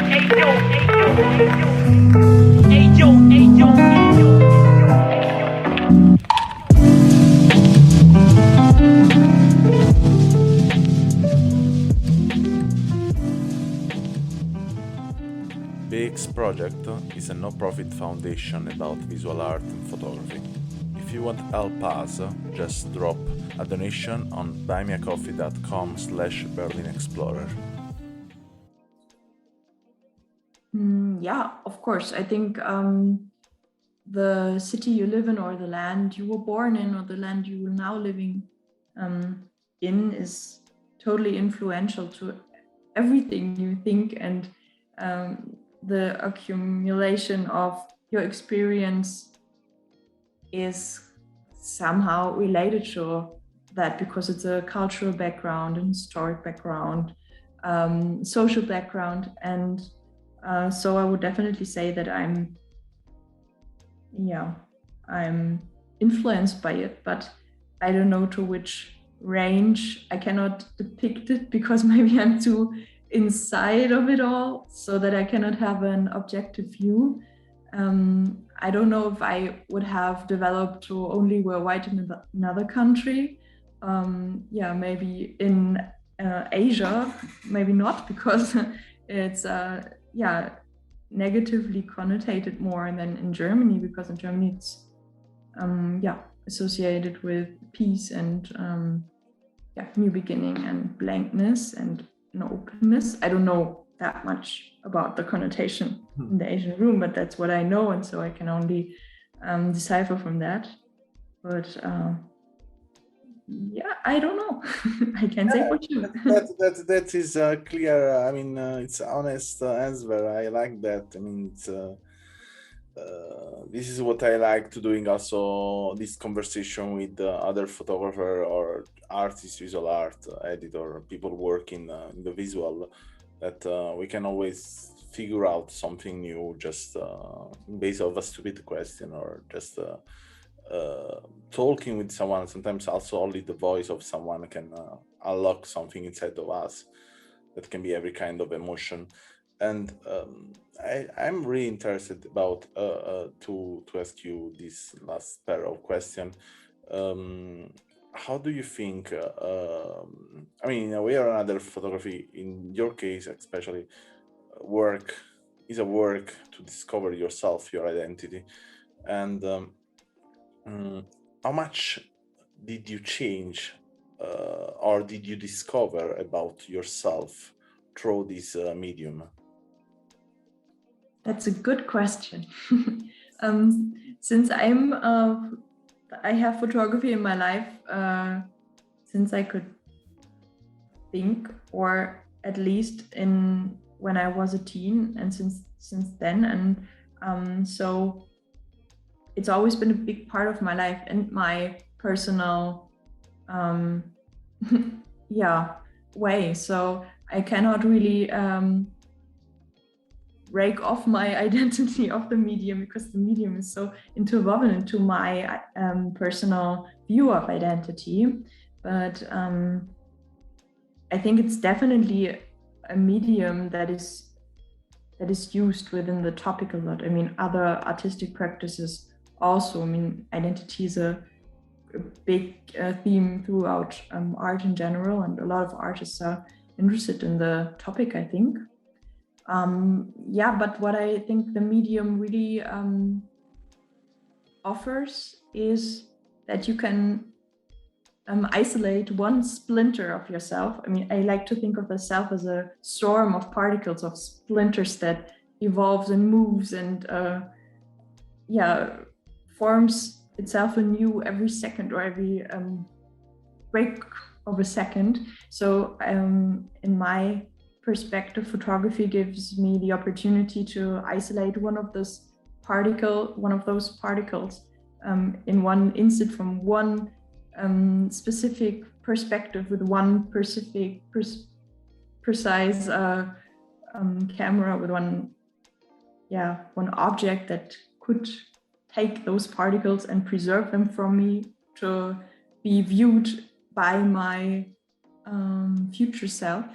BEEX project is a no-profit foundation about visual art and photography. If you want to help us, just drop a donation on buymeacoffee.com/BerlinExplorer. Yeah, of course. I think the city you live in, or the land you were born in, or the land you are now living in is totally influential to everything you think, and the accumulation of your experience is somehow related to that, because it's a cultural background, an historic background, social background, and so I would definitely say that I'm influenced by it, but I don't know to which range. I cannot depict it because maybe I'm too inside of it all, so that I cannot have an objective view. I don't know if I would have developed to only wear white in another country. Maybe in Asia, maybe not, because it's negatively connotated more than in Germany, because in Germany it's associated with peace and new beginning and blankness and openness. I don't know that much about the connotation in the Asian room, but that's what I know, and so I can only decipher from that. But I don't know. I can't say for sure. That is clear. I mean, it's honest answer. I like that. I mean, it's this is what I like to doing also this conversation with other photographer or artist, visual art editor, people working in the visual, that we can always figure out something new just based on a stupid question, or just talking with someone. Sometimes also only the voice of someone can unlock something inside of us that can be every kind of emotion. And I'm really interested about to ask you this last pair of questions. How do you think, I mean, we are another photography, in your case especially, work is a work to discover yourself, your identity, and how much did you change or did you discover about yourself through this medium? That's a good question. Since I have photography in my life since I could think, or at least when I was a teen, and since then, and so it's always been a big part of my life and my personal way. So I cannot really break off my identity of the medium, because the medium is so interwoven into my personal view of identity. But I think it's definitely a medium that is used within the topic a lot. I mean, other artistic practices also. I mean, identity is a big theme throughout art in general, and a lot of artists are interested in the topic, I think. But what I think the medium really offers is that you can isolate one splinter of yourself. I mean, I like to think of the self as a storm of particles, of splinters that evolves and moves and forms itself anew every second, or every break of a second. So in my perspective, photography gives me the opportunity to isolate one of those particles in one instant, from one specific perspective, with one specific precise camera, with one object that could take those particles and preserve them from me to be viewed by my future self.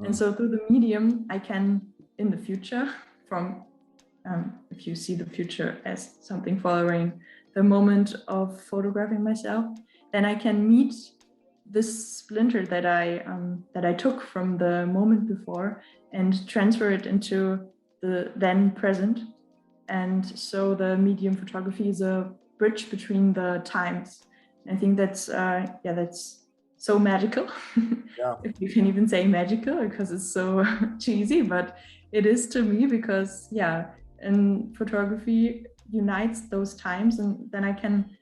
And so through the medium, I can in the future, from if you see the future as something following the moment of photographing myself, then I can meet this splinter that I took from the moment before and transfer it into the then present. And so the medium photography is a bridge between the times. I think that's that's so magical. Yeah. If you can even say magical, because it's so cheesy, but it is to me, because and photography unites those times, and then I can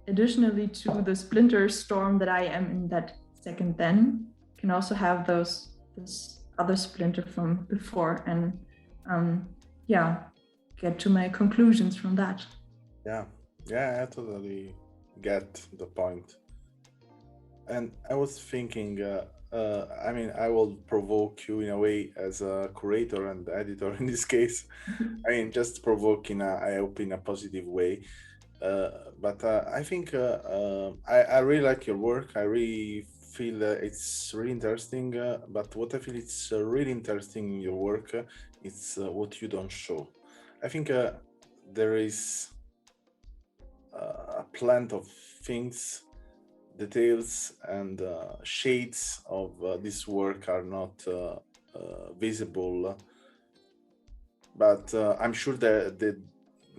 additionally to the splinter storm that I am in that second, then can also have this other splinter from before, and get to my conclusions from that. I totally get the point. And I was thinking, I will provoke you in a way as a curator and editor in this case. Just provoke I hope in a positive way. But I think I really like your work. I really feel it's really interesting. But what I feel it's really interesting in your work, it's what you don't show. I think there is a plenty of things, details, and shades of this work are not visible. But I'm sure that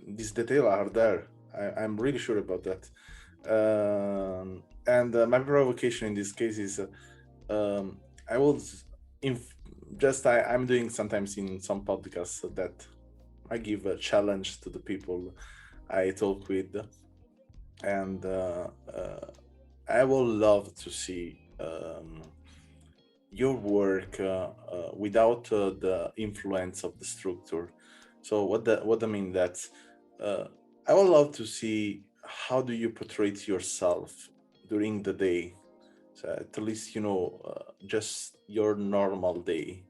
these details are there. I'm really sure about that. And my provocation in this case is I will I'm doing sometimes in some podcasts that I give a challenge to the people I talk with, and I will love to see your work without the influence of the structure. So what I mean that I would love to see how do you portray yourself during the day. So at least just your normal day.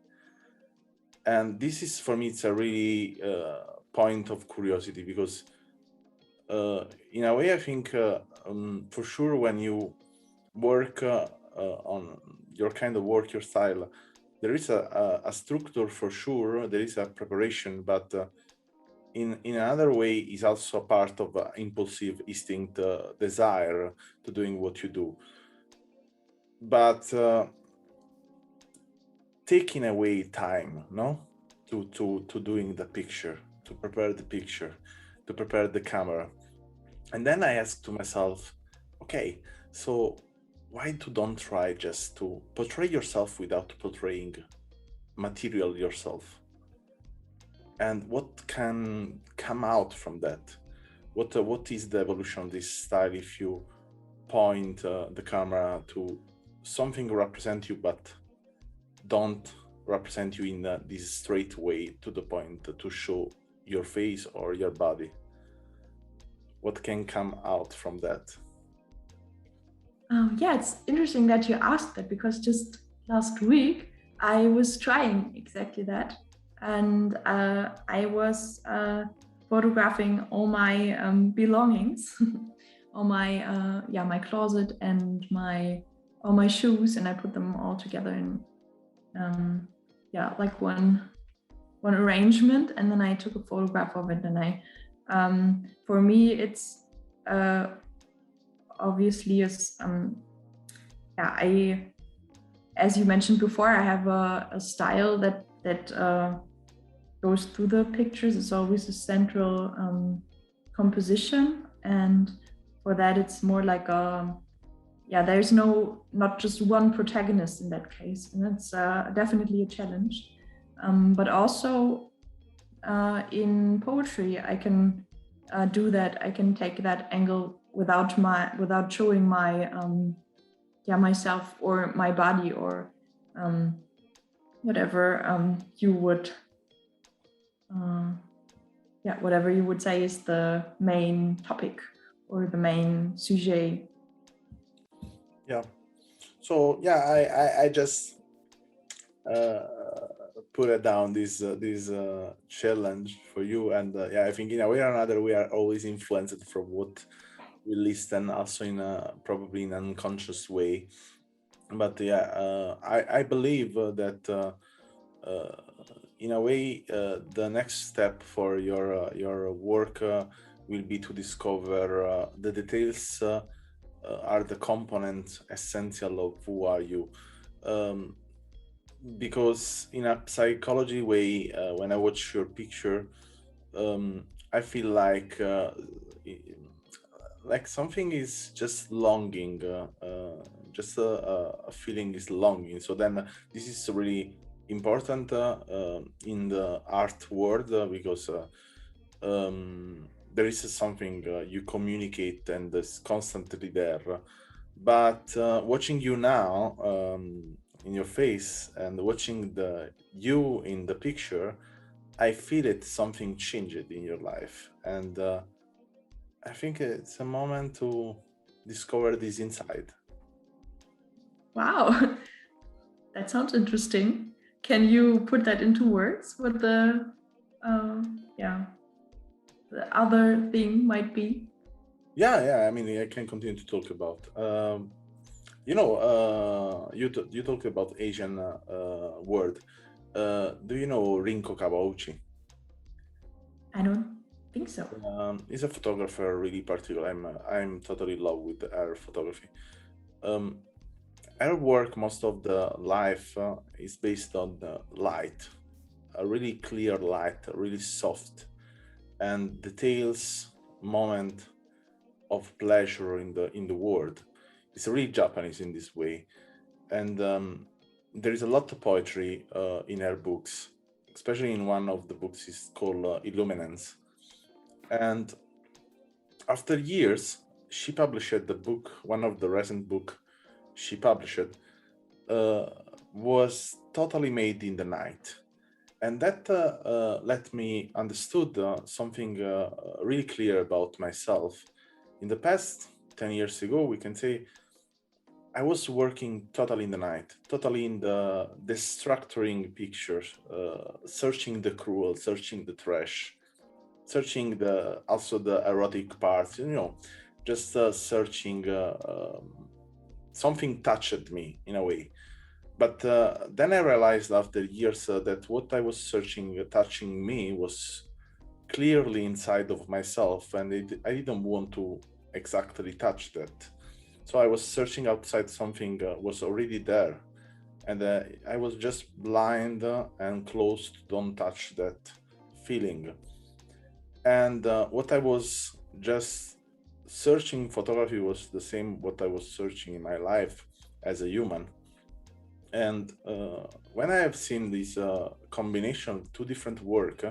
And this is for me it's a really point of curiosity, because in a way I think for sure when you work on your kind of work, your style, there is a structure for sure, there is a preparation, but in another way is also a part of impulsive instinct, desire to doing what you do. But taking away time, no, to doing the picture, to prepare the picture, to prepare the camera. And then I asked to myself, okay, so why don't try just to portray yourself without portraying material yourself? And what can come out from that? What is the evolution of this style if you point the camera to something represent you, but don't represent you in this straight way to the point to show your face or your body? What can come out from that? It's interesting that you asked that, because just last week I was trying exactly that, and I was photographing all my belongings, all my my closet and all my shoes, and I put them all together in like one arrangement, and then I took a photograph of it, and I for me it's obviously is I, as you mentioned before, I have a style that goes through the pictures. It's always a central composition, and for that it's more like there's not just one protagonist in that case, and it's definitely a challenge. But also in poetry I can do that. I can take that angle without showing my myself or my body, or whatever you would whatever you would say is the main topic or the main sujet. So I just put it down this challenge for you, and I think in a way or another we are always influenced from what we listen, also in probably in an unconscious way. But I believe that in a way, the next step for your work will be to discover the details are the component essential of who are you. Um, because in a psychology way, when I watch your picture, I feel i- like something is just longing, just a feeling is longing. So then this is really important in the art world because there is something you communicate and it's constantly there. But watching you now in your face and watching the you in the picture, I feel it something changed in your life, and I think it's a moment to discover this inside. Wow, that sounds interesting. Can you put that into words? What uh, yeah, the other thing might be? Yeah. I mean, I can continue to talk about. You talked about Asian word. Do you know Rinko Kawauchi? I don't think so. He's a photographer, really particular. I'm totally in love with her photography. Um, her work, most of the life is based on the light, a really clear light, really soft, and details moment of pleasure in the world. It's really Japanese in this way, and there is a lot of poetry in her books, especially in one of the books is called Illuminance. And after years, she published the book. One of the recent book she published uh, was totally made in the night, and that let me understood something really clear about myself. In the past 10 years ago, we can say I was working totally in the night, totally in the destructuring pictures, searching the cruel, searching the trash, searching the also the erotic parts, just searching something touched me in a way. But then I realized after years that what I was searching, touching me, was clearly inside of myself, and I didn't want to exactly touch that. So I was searching outside something was already there, and I was just blind and closed. Don't touch that feeling. And what I was just searching photography was the same what I was searching in my life as a human. And when I have seen this combination of two different work,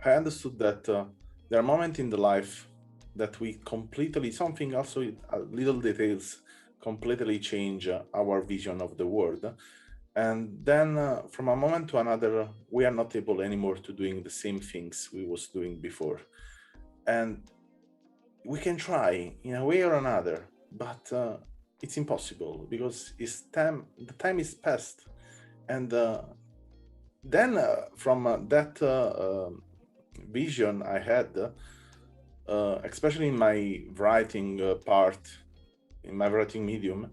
I understood that there are moments in the life that we completely, something also, little details completely change our vision of the world. And then from a moment to another, we are not able anymore to doing the same things we was doing before. And we can try in a way or another, but it's impossible because the time is past. And then from that vision I had, especially in my writing part, in my writing medium,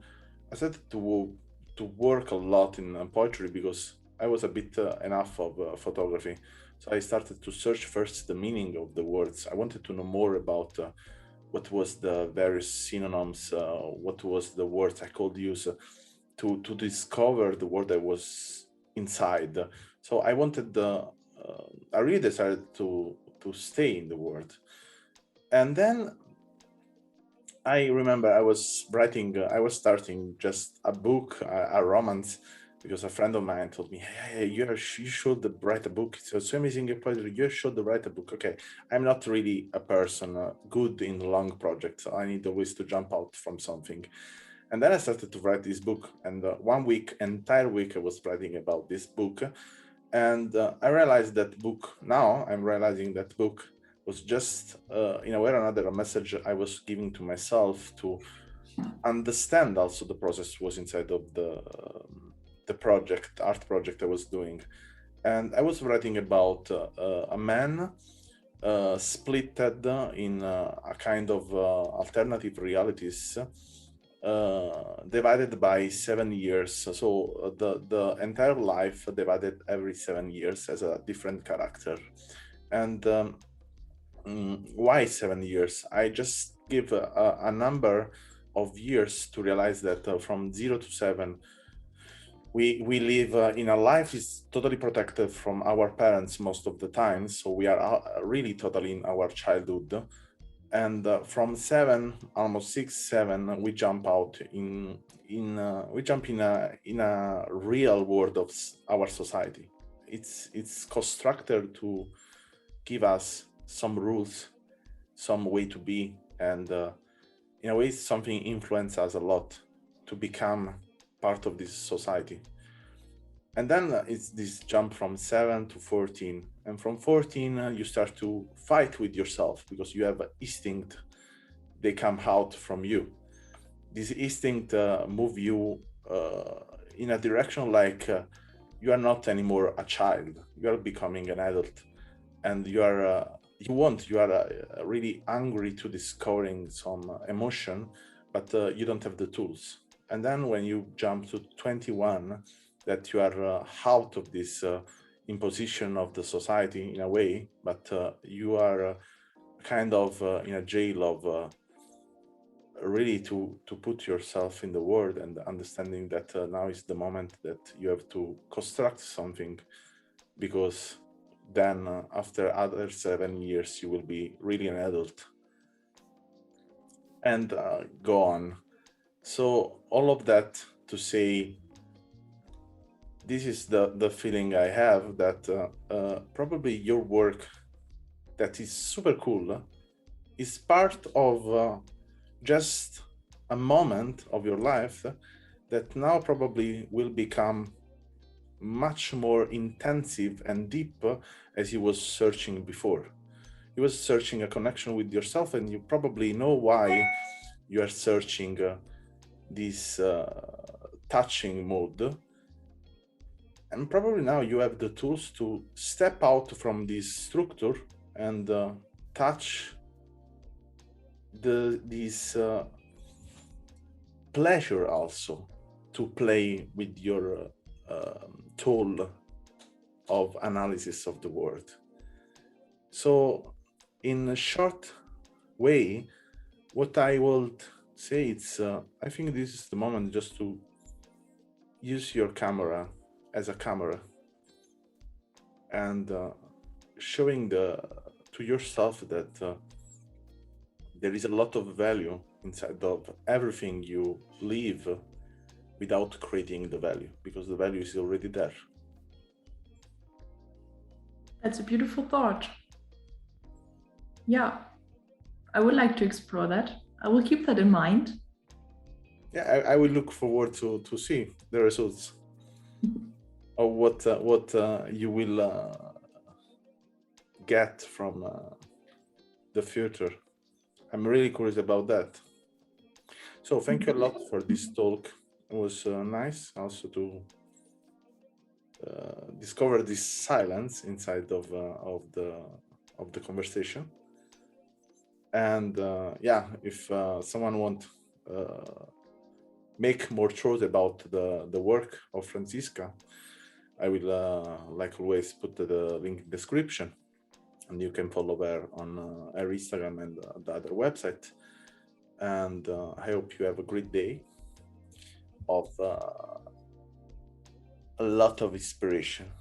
I started to work a lot in poetry because I was a bit enough of photography. So I started to search first the meaning of the words. I wanted to know more about what was the various synonyms, what was the words I could use to discover the word I was inside. So I wanted I really decided to stay in the word. And then I remember I was writing, I was starting just a book, a romance, because a friend of mine told me, "Hey, you should write a book. It's so amazing your poetry. You should write a book." Okay, I'm not really a person good in long projects. So I need always to jump out from something. And then I started to write this book. And one week, entire week, I was writing about this book. And I realized that book, now I'm realizing that book was just, in a way or another, a message I was giving to myself to understand also the process was inside of the project, art project I was doing. And I was writing about a man splitted in a kind of alternative realities divided by 7 years. So the entire life divided every 7 years as a different character. And why 7 years? I just give a number of years to realize that from 0 to 7, we live in a life is totally protected from our parents most of the time. So we are really totally in our childhood. And from 7, almost 6, 7, we jump out we jump in a real world of our society. It's constructed to give us some rules, some way to be, and in a way something influences us a lot to become part of this society. And then it's this jump from 7 to 14, and from 14 you start to fight with yourself because you have instinct. They come out from you. This instinct move you in a direction like you are not anymore a child. You are becoming an adult, and you are really angry to discovering some emotion, but you don't have the tools. And then when you jump to 21, that you are out of this imposition of the society in a way, but you are kind of in a jail of really to put yourself in the world, and understanding that now is the moment that you have to construct something, because then after other 7 years you will be really an adult, and go on. So all of that to say, this is the feeling I have, that probably your work, that is super cool, is part of just a moment of your life that now probably will become much more intensive and deep, as you was searching before. You was searching a connection with yourself, and you probably know why you are searching this touching mode. And probably now you have the tools to step out from this structure and touch this pleasure also to play with your tool of analysis of the world. So in a short way, what I would say, it's I think this is the moment just to use your camera as a camera, and showing to yourself that there is a lot of value inside of everything you live, without creating the value, because the value is already there. That's a beautiful thought. Yeah, I would like to explore that. I will keep that in mind. Yeah, I will look forward to see the results of what you will get from the future. I'm really curious about that. So thank you a lot for this talk. It was nice also to discover this silence inside of the conversation. And yeah, if someone want make more truth about the work of Franziska, I will like always put the link in the description, and you can follow her on her Instagram and the other website. And I hope you have a great day of a lot of inspiration.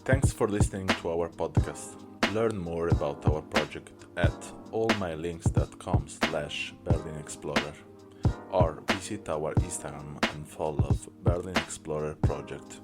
Thanks for listening to our podcast. Learn more about our project at allmylinks.com/Berlin Explorer, or visit our Instagram and follow Berlin Explorer Project.